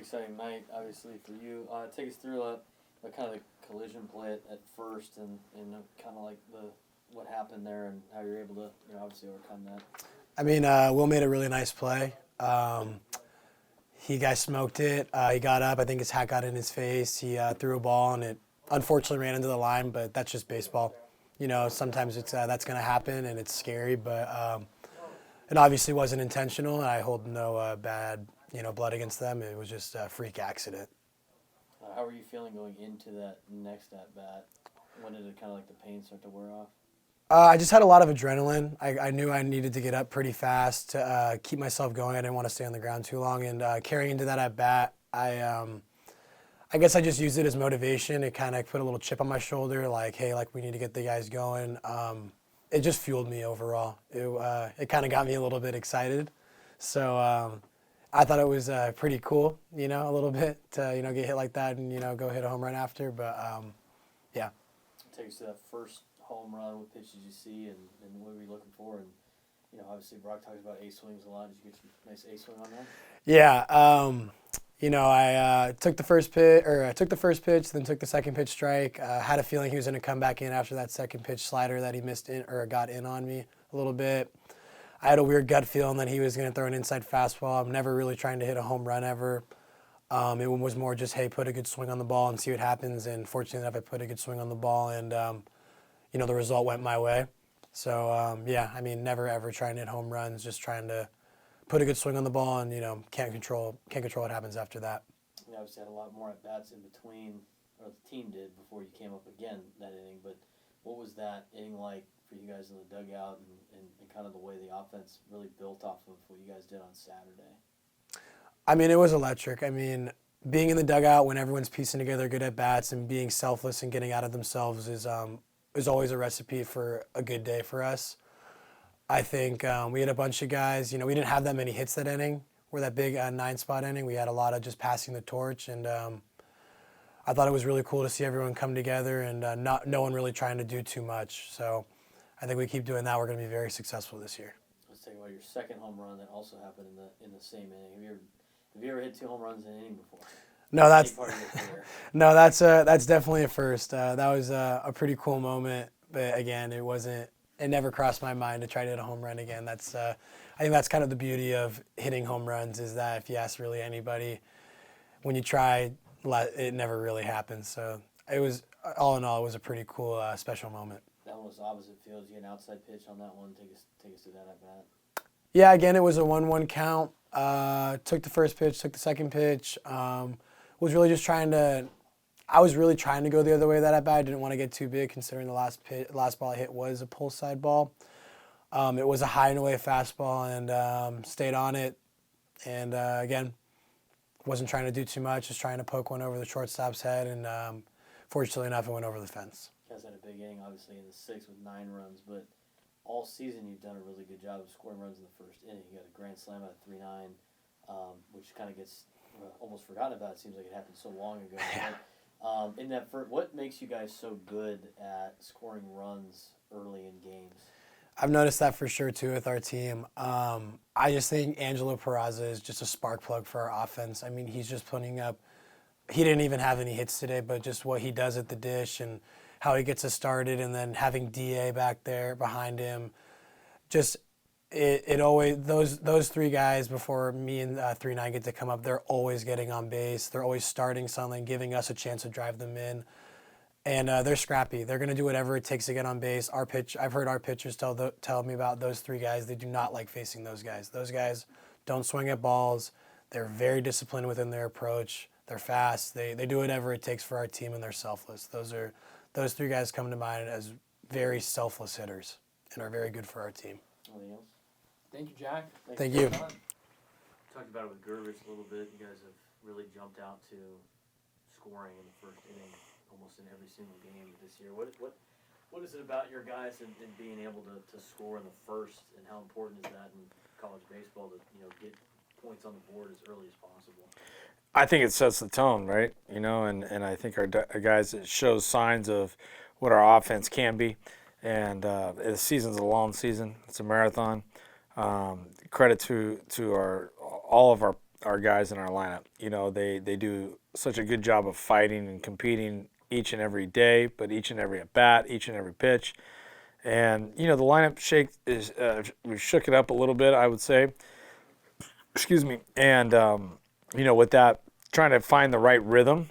exciting night, obviously, for you. Take us through a kind of the collision play at first and kind of like what happened there and how you're able to, obviously overcome that. I mean, Will made a really nice play. He smoked it. He got up. I think his hat got in his face. He threw a ball, and it unfortunately ran into the line, but that's just baseball. Sometimes it's that's going to happen, and it's scary, but it obviously wasn't intentional, and I hold no bad blood against them. It was just a freak accident. How were you feeling going into that next at-bat? When did it kind of like the pain start to wear off? I just had a lot of adrenaline. I knew I needed to get up pretty fast to keep myself going. I didn't want to stay on the ground too long. And carrying into that at-bat, I guess I just used it as motivation. It kind of put a little chip on my shoulder, like, hey, we need to get the guys going. It just fueled me overall. It kind of got me a little bit excited. So I thought it was pretty cool, a little bit to, get hit like that and, go hit a home run after. But, yeah. Take us to that first home run. What pitch did you see and what were you looking for? And, obviously Brock talks about ace swings a lot. Did you get some nice ace swing on that? Yeah. I took the first pitch, then took the second pitch strike. Had a feeling he was going to come back in after that second pitch slider that he missed in or got in on me a little bit. I had a weird gut feeling that he was going to throw an inside fastball. I'm never really trying to hit a home run ever. It was more just, hey, put a good swing on the ball and see what happens. And fortunately enough, I put a good swing on the ball, and the result went my way. So never ever trying to hit home runs, just trying to put a good swing on the ball, and can't control what happens after that. You obviously had a lot more at bats in between, or the team did before you came up again that inning. But what was that inning like for you guys in the dugout, and kind of the way the offense really built off of what you guys did on Saturday? I mean, it was electric. I mean, being in the dugout when everyone's piecing together good at bats and being selfless and getting out of themselves is always a recipe for a good day for us. I think we had a bunch of guys. We didn't have that many hits that inning. We're that big 9-spot inning. We had a lot of just passing the torch, and I thought it was really cool to see everyone come together and no one really trying to do too much. So I think we keep doing that. We're going to be very successful this year. Let's talk about your second home run that also happened in the same inning. Have you ever hit 2 home runs in an inning before? No, that's definitely a first. That was a pretty cool moment, but again, it never crossed my mind to try to hit a home run again. I think that's kind of the beauty of hitting home runs, is that if you ask really anybody, when you try, it never really happens. So it was, all in all, it was a pretty cool, special moment. That one was opposite field. You had an outside pitch on that one. Take us through that at bat. Yeah, again, it was a 1-1 count. Took the first pitch, took the second pitch. Was really just trying to go the other way that at bat. I didn't want to get too big, considering the last ball I hit was a pull side ball. It was a high and away fastball, and stayed on it. And again, wasn't trying to do too much, just trying to poke one over the shortstop's head, and fortunately enough, it went over the fence. You guys had a big inning, obviously, in the 6th with 9 runs, but all season you've done a really good job of scoring runs in the first inning. You got a grand slam at 3-9, which kind of gets almost forgotten about. It seems like it happened so long ago. Yeah. But, in that what makes you guys so good at scoring runs early in games? I've noticed that for sure too with our team. I just think Angelo Peraza is just a spark plug for our offense. I mean, he's just putting up. He didn't even have any hits today, but just what he does at the dish and how he gets us started, and then having DA back there behind him, just it always those 3 guys before me and 3-9 get to come up. They're always getting on base. They're always starting something, giving us a chance to drive them in, and they're scrappy. They're going to do whatever it takes to get on base. I've heard our pitchers tell me about those 3 guys. They do not like facing those guys. Those guys don't swing at balls. They're very disciplined within their approach. They're fast. They do whatever it takes for our team, and they're selfless. Those 3 guys come to mind as very selfless hitters and are very good for our team. Anything else? Thank you, Jack. Thank you. Talked about it with Gurevitch a little bit. You guys have really jumped out to scoring in the first inning almost in every single game this year. What is it about your guys and being able to score in the first, and how important is that in college baseball to get points on the board as early as possible? I think it sets the tone, right? And I think our guys, it shows signs of what our offense can be. And the season's a long season. It's a marathon. Credit to all of our our guys in our lineup. You know, they do such a good job of fighting and competing each and every day, but each and every at bat, each and every pitch. And you know, the lineup we've shook it up a little bit, I would say. Excuse me. And you know, with that, trying to find the right rhythm.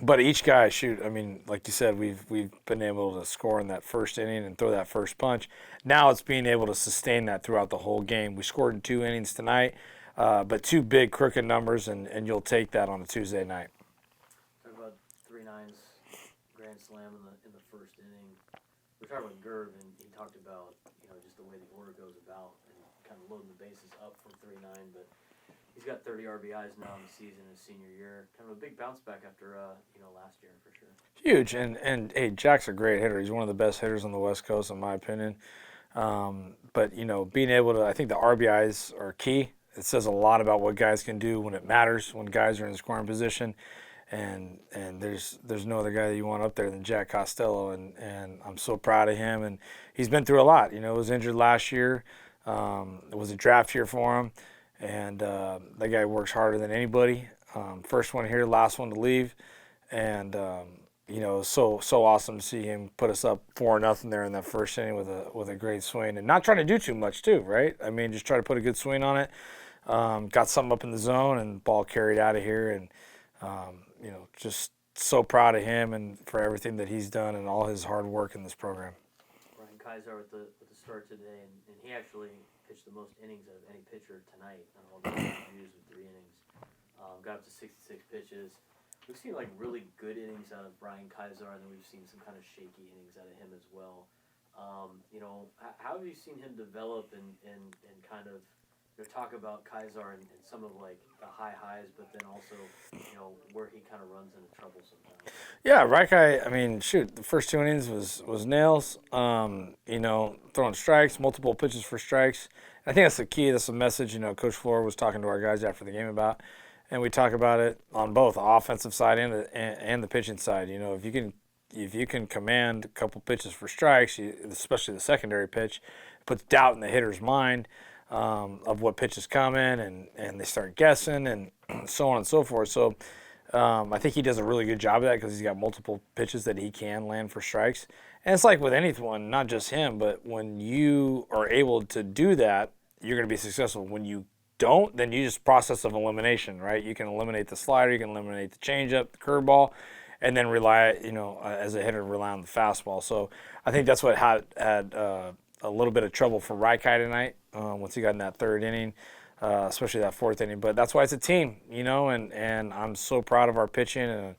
But each guy, I mean, like you said, we've been able to score in that first inning and throw that first punch. Now it's being able to sustain that throughout the whole game. We scored in 2 innings tonight, but 2 big crooked numbers, and you'll take that on a Tuesday night. Talk about 3-9's grand slam in the first inning. We're talking about Gurv, and he talked about, you know, just the way the order goes about and kind of loading the bases up for 3-9, but he's got 30 RBIs now in the season, his senior year. Kind of a big bounce back after, you know, last year for sure. Huge, and hey, Jack's a great hitter. He's one of the best hitters on the West Coast, in my opinion. But you know, being able to, I think the RBIs are key. It says a lot about what guys can do when it matters, when guys are in the scoring position. And there's no other guy that you want up there than Jack Costello, and I'm so proud of him. And he's been through a lot. You know, he was injured last year. It was a draft year for him. And that guy works harder than anybody. First one here, last one to leave, and you know, so awesome to see him put us up 4-0 there in that first inning with a great swing, and not trying to do too much too, right? I mean, just try to put a good swing on it. Got something up in the zone, and ball carried out of here, and you know, just so proud of him and for everything that he's done and all his hard work in this program. Brian Kaiser with the start today, and he actually pitched the most innings of any pitcher tonight on all the reviews with 3 innings. Got up to 66 pitches. We've seen like really good innings out of Brian Kaiser, and then we've seen some kind of shaky innings out of him as well. You know, how have you seen him develop and kind of, you know, talk about Kaiser and some of like the high highs, but then also, you know, where he kind of runs into trouble sometimes? Yeah, Reikai, I mean, shoot, the first 2 innings was nails. You know, throwing strikes, multiple pitches for strikes. I think that's the key. That's the message, you know, Coach Floor was talking to our guys after the game about. And we talk about it on both the offensive side and the pitching side. You know, if you can command a couple pitches for strikes, especially the secondary pitch, it puts doubt in the hitter's mind of what pitch is coming, and they start guessing and so on and so forth. So I think he does a really good job of that because he's got multiple pitches that he can land for strikes. And it's like with anyone, not just him, but when you are able to do that, you're going to be successful. When you don't, then you just process of elimination, right? You can eliminate the slider, you can eliminate the changeup, the curveball, and then rely, you know, as a hitter, rely on the fastball. So I think that's what had a little bit of trouble for Reikai tonight once he got in that 3rd inning, especially that 4th inning. But that's why it's a team, you know, and I'm so proud of our pitching,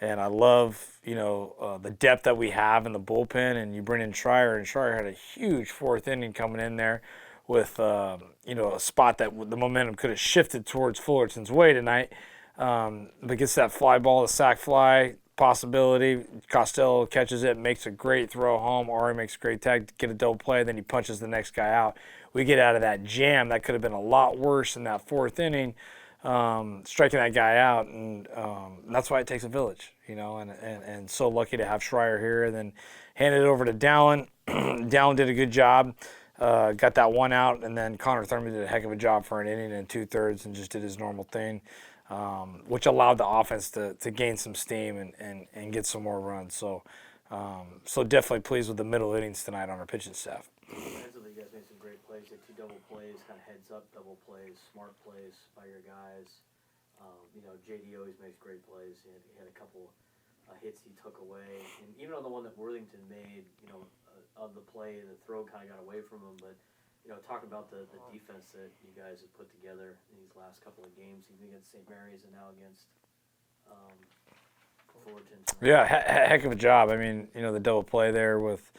and I love, you know, the depth that we have in the bullpen. And you bring in Schreier, and Schreier had a huge 4th inning coming in there with, you know, a spot that the momentum could have shifted towards Fullerton's way tonight. But gets that fly ball, the sac fly possibility. Costello catches it, makes a great throw home. Ari makes a great tag to get a double play, then he punches the next guy out. We get out of that jam. That could have been a lot worse in that 4th inning, striking that guy out. And that's why it takes a village, you know, and so lucky to have Schreier here. And then handed it over to Dallin. Dallin did a good job. Got that one out, and then Connor Thurman did a heck of a job for an inning and 2/3 and just did his normal thing, which allowed the offense to gain some steam and get some more runs. So definitely pleased with the middle innings tonight on our pitching staff. Defensively, you guys made some great plays. You had 2 double plays, kind of heads-up double plays, smart plays by your guys. You know, JD always makes great plays. He had a couple hits he took away. And even on the one that Worthington made, you know, of the play, the throw kind of got away from him. But, you know, talk about the defense that you guys have put together in these last couple of games, even against St. Mary's and now against Fullerton. Yeah, heck of a job. I mean, you know, the double play there with,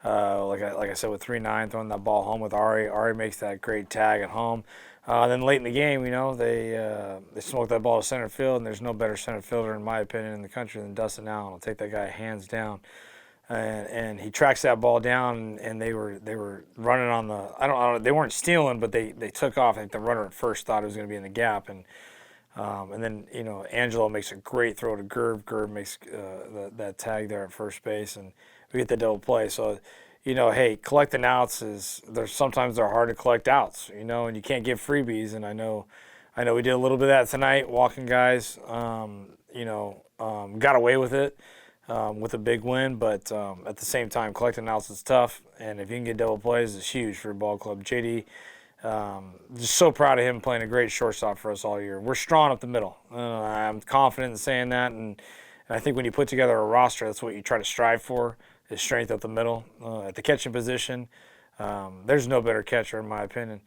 like I said, with 3-9, throwing that ball home with Ari. Ari makes that great tag at home. Then late in the game, you know, they smoked that ball to center field, and there's no better center fielder, in my opinion, in the country than Dustin Allen. I'll take that guy hands down. And he tracks that ball down, and they were running on the I don't they weren't stealing, but they took off. I think the runner at first thought it was going to be in the gap, and then, you know, Angelo makes a great throw to Gurv. Gurv makes that tag there at first base, and we get the double play. So, you know, hey, collecting outs sometimes they're hard to collect outs, you know, and you can't give freebies. And I know I know we did a little bit of that tonight, walking guys. Got away with it with a big win, but at the same time, collecting outs is tough, and if you can get double plays, it's huge for your ball club. JD, just so proud of him playing a great shortstop for us all year. We're strong up the middle. I'm confident in saying that, and I think when you put together a roster, that's what you try to strive for, is strength up the middle. At the catching position, there's no better catcher, in my opinion,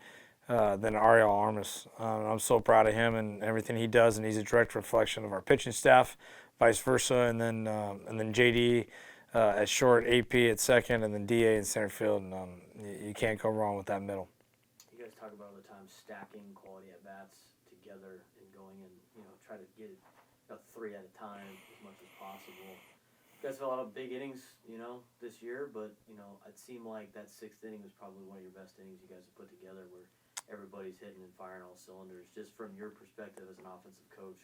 than Ariel Armas. I'm so proud of him and everything he does, and he's a direct reflection of our pitching staff, vice versa, and then JD at short, AP at second, and then DA in center field, and you can't go wrong with that middle. You guys talk about all the time stacking quality at bats together and going and try to get 3 at a time as much as possible. You guys have a lot of big innings, this year, but it seemed like that 6th inning was probably one of your best innings you guys have put together, where everybody's hitting and firing all cylinders. Just from your perspective as an offensive coach,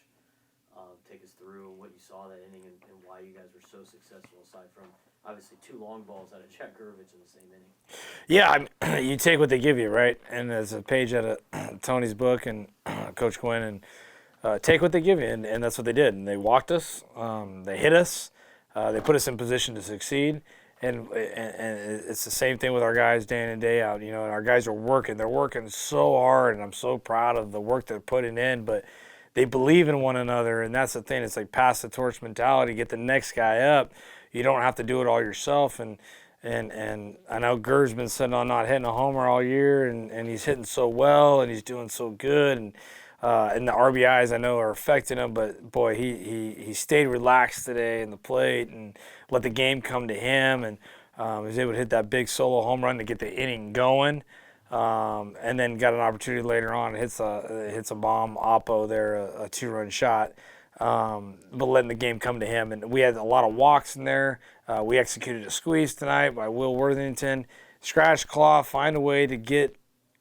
take us through what you saw that inning and why you guys were so successful, aside from obviously 2 long balls out of Jack Gurevitch in the same inning. Yeah, you take what they give you, right? And there's a page out of Tony's book and Coach Quinn, and take what they give you, and that's what they did. And they walked us, they hit us, they put us in position to succeed. And it's the same thing with our guys day in and day out. And our guys are working. They're working so hard, and I'm so proud of the work they're putting in. But they believe in one another, and that's the thing. It's like pass the torch mentality. Get the next guy up. You don't have to do it all yourself. And I know Gur's been sitting on not hitting a homer all year, and he's hitting so well, and he's doing so good. And the RBIs I know are affecting him, but boy, he stayed relaxed today in the plate and let the game come to him, and he was able to hit that big solo home run to get the inning going, and then got an opportunity later on. Hits a bomb oppo there, a 2-run shot, but letting the game come to him. And we had a lot of walks in there. We executed a squeeze tonight by Will Worthington. Scratch, claw, find a way to get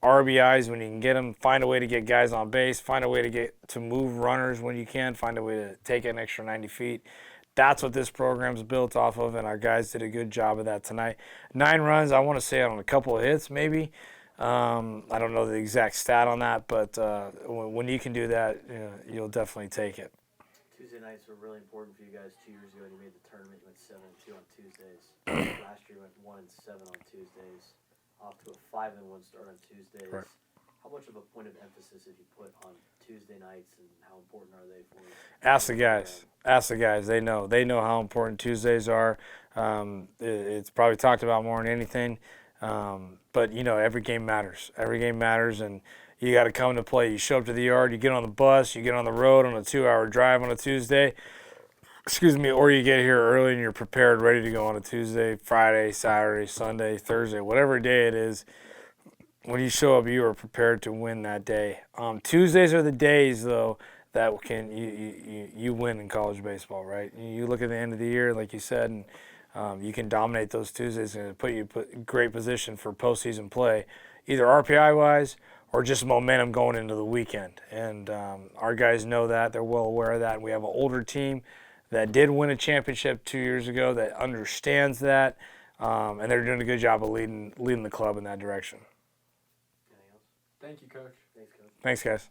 RBIs when you can get them, find a way to get guys on base, find a way to move runners when you can, find a way to take an extra 90 feet. That's what this program's built off of, and our guys did a good job of that tonight. 9 runs, I want to say, on a couple of hits maybe. I don't know the exact stat on that, but when you can do that, you'll definitely take it. Tuesday nights were really important for you guys. 2 years ago, you made the tournament. You went 7-2 on Tuesdays. Last year, you went 1-7 on Tuesdays. Off to a 5-1 start on Tuesdays. Right. How much of a point of emphasis have you put on Tuesday nights, and how important are they for you? Ask the guys. Ask the guys. They know. They know how important Tuesdays are. It's probably talked about more than anything. But every game matters. Every game matters, and you got to come to play. You show up to the yard. You get on the bus. You get on the road on a 2-hour drive on a Tuesday. Or you get here early and you're prepared, ready to go on a Tuesday, Friday, Saturday, Sunday, Thursday, whatever day it is. When you show up, you are prepared to win that day. Tuesdays are the days, though, that you win in college baseball, right? You look at the end of the year, like you said, and you can dominate those Tuesdays and put you in great position for postseason play, either RPI-wise or just momentum going into the weekend. And our guys know that. They're well aware of that. And we have an older team that did win a championship 2 years ago that understands that, and they're doing a good job of leading the club in that direction. Anything else? Thank you, Coach. Thanks, Coach. Thanks, guys.